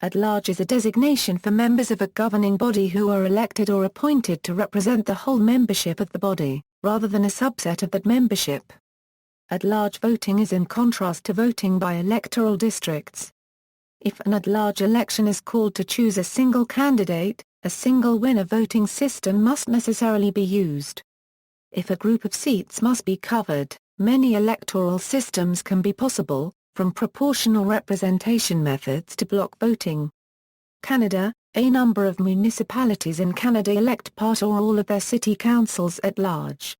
At-large is a designation for members of a governing body who are elected or appointed to represent the whole membership of the body, rather than a subset of that membership. At-large voting is in contrast to voting by electoral districts. If an at-large election is called to choose a single candidate, a single winner voting system must necessarily be used. If a group of seats must be covered, many electoral systems can be possible, from proportional representation methods to block voting. Canada, a number of municipalities in Canada elect part or all of their city councils at large.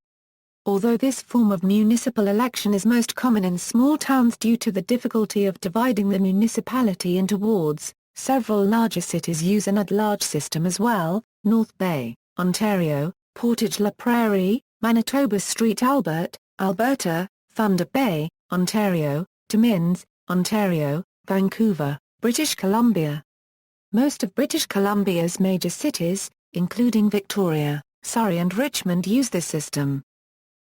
Although this form of municipal election is most common in small towns due to the difficulty of dividing the municipality into wards, several larger cities use an at-large system as well: North Bay, Ontario; Portage-la Prairie, Manitoba; Street Albert, Alberta; Thunder Bay, Ontario; Timmins, Ontario; Vancouver, British Columbia. Most of British Columbia's major cities, including Victoria, Surrey and Richmond, use this system.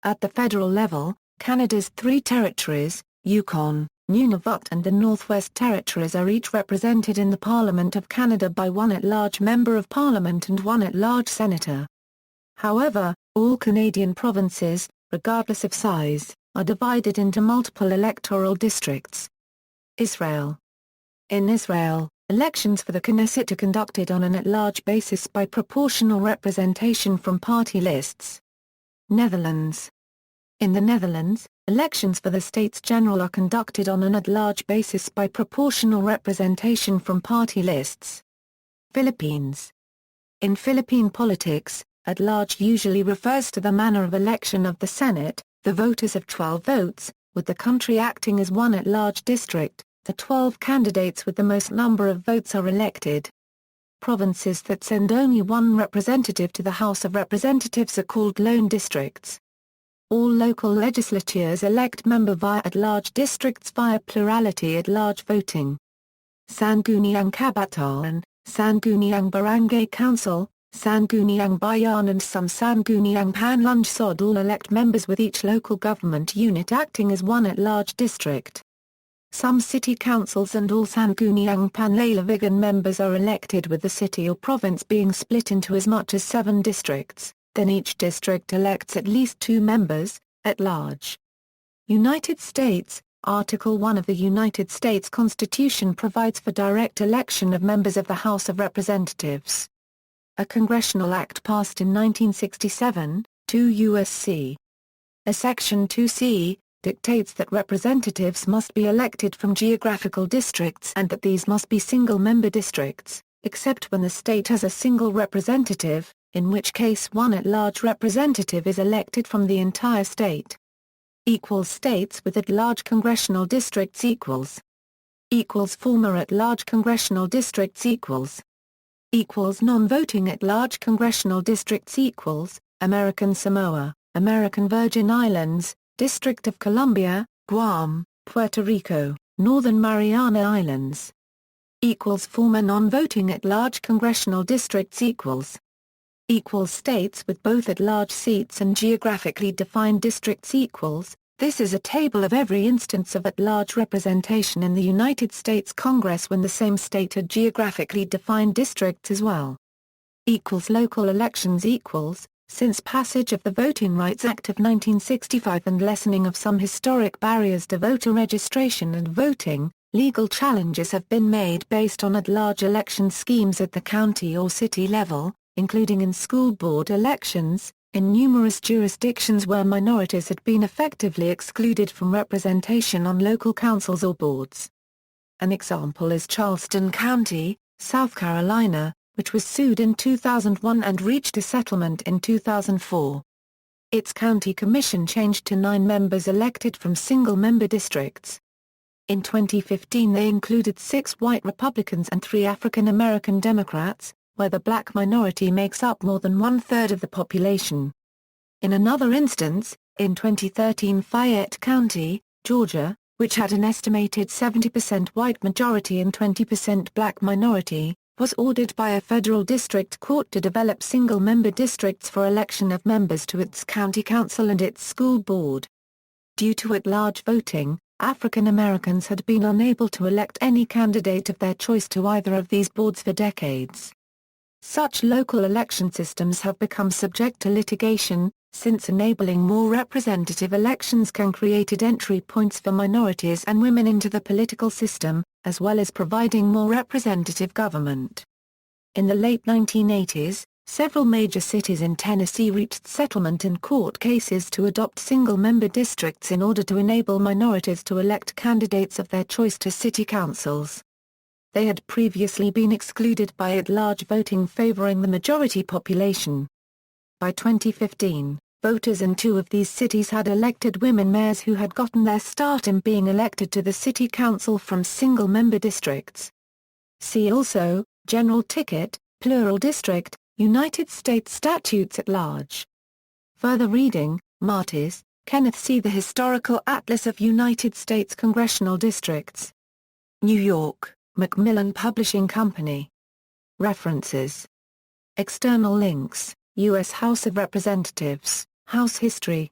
At the federal level, Canada's 3 territories, Yukon, Nunavut and the Northwest Territories, are each represented in the Parliament of Canada by one at-large Member of Parliament and one at-large Senator. However, all Canadian provinces, regardless of size, are divided into multiple electoral districts. Israel. In Israel, elections for the Knesset are conducted on an at-large basis by proportional representation from party lists. Netherlands. In the Netherlands, elections for the States General are conducted on an at-large basis by proportional representation from party lists. Philippines. In Philippine politics, at-large usually refers to the manner of election of the Senate, the voters of 12 votes, with the country acting as one at-large district. The 12 candidates with the most number of votes are elected. Provinces that send only one representative to the House of Representatives are called lone districts. All local legislatures elect member via at-large districts via plurality at-large voting. Sangguniang Kabataan, Sangguniang Barangay Council, Sangguniang Bayan and some Sangguniang Panlungsod all elect members with each local government unit acting as one at-large district. Some city councils and all Sangguniang Panlalawigan members are elected with the city or province being split into as much as 7 districts, then each district elects at least 2 members, at large. United States, Article 1 of the United States Constitution provides for direct election of members of the House of Representatives. A congressional act passed in 1967, 2 U.S.C. Section 2C, dictates that representatives must be elected from geographical districts and that these must be single-member districts, except when the state has a single representative, in which case one at-large representative is elected from the entire state. States with at-large congressional districts former at-large congressional districts non-voting at-large congressional districts American Samoa, American Virgin Islands, District of Columbia, Guam, Puerto Rico, Northern Mariana Islands. Former non-voting at-large congressional districts states with both at-large seats and geographically defined districts This is a table of every instance of at-large representation in the United States Congress when the same state had geographically defined districts as well. Local elections Since passage of the Voting Rights Act of 1965 and lessening of some historic barriers to voter registration and voting, legal challenges have been made based on at-large election schemes at the county or city level, including in school board elections, in numerous jurisdictions where minorities had been effectively excluded from representation on local councils or boards. An example is Charleston County, South Carolina, which was sued in 2001 and reached a settlement in 2004. Its county commission changed to 9 members elected from single-member districts. In 2015 they included 6 white Republicans and 3 African American Democrats, where the black minority makes up more than 1/3 of the population. In another instance, in 2013 Fayette County, Georgia, which had an estimated 70% white majority and 20% black minority, was ordered by a federal district court to develop single-member districts for election of members to its county council and its school board. Due to at-large voting, African Americans had been unable to elect any candidate of their choice to either of these boards for decades. Such local election systems have become subject to litigation, since enabling more representative elections can create entry points for minorities and women into the political system, as well as providing more representative government. In the late 1980s, several major cities in Tennessee reached settlement in court cases to adopt single-member districts in order to enable minorities to elect candidates of their choice to city councils. They had previously been excluded by at-large voting favoring the majority population. By 2015, voters in 2 of these cities had elected women mayors who had gotten their start in being elected to the city council from single-member districts. See also, General Ticket, Plural District, United States Statutes at Large. Further reading, Martis, Kenneth C. The Historical Atlas of United States Congressional Districts. New York, Macmillan Publishing Company. References. External links, U.S. House of Representatives, House History,